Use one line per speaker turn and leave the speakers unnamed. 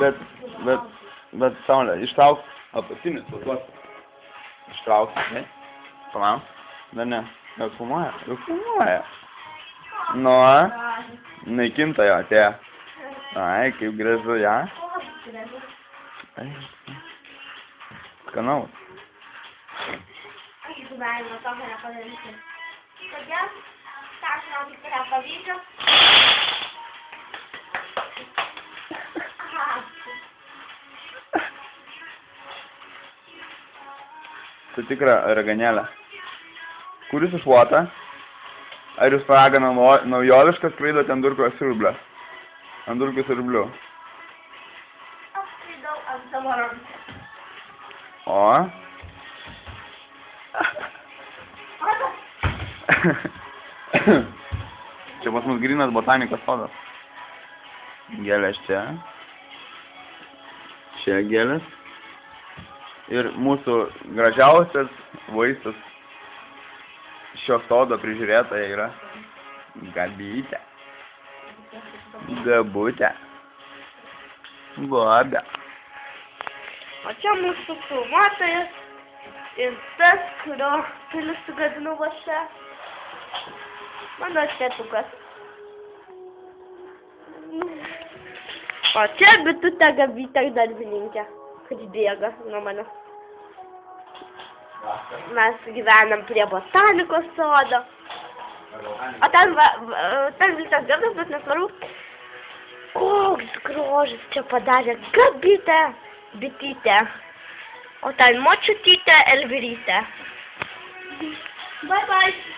Bet, Saulė, ištrauk apatinius, tuos. Ištrauk, ne? Palauk. Dar ne. Jau filmuoja. Nu, naikinta jo, atėjo. Ai, kaip gražu, ja? Skanaus.
Aš gyvenimo tokio nepadarysiu. Kodėl? Ką aš žinau, tik kurią pavyzdžių?
Tu tikra raganėlė. Kur jūs išvota? Ar jūs paragana naujoviškas skraidot ant durkų siurblio? Ant durkų siurblių.
Aš skraidau ant savo rankų.
O? Čia pas mus grynas botanikos sodas. Gėlės čia. Čia gėlės. Ir mūsų gražiausias vaistas šio sodo prižiūrėtoja yra Gabytė. Gabutė. Bobė.
O čia mūsų filmuotojas ir tas, kurio pilis sugadinau va čia. Mano tėtukas. O čia bitutė Gabytė darbininkė, kad bėga nuo manęs. Mes gyvenam prie botanikos sodo. O ten visas gardas, bet nesvarbu, koks grožis čia padarė Gabytė, bitytė. O ten močiutytė Elvyrytė. Bye bye.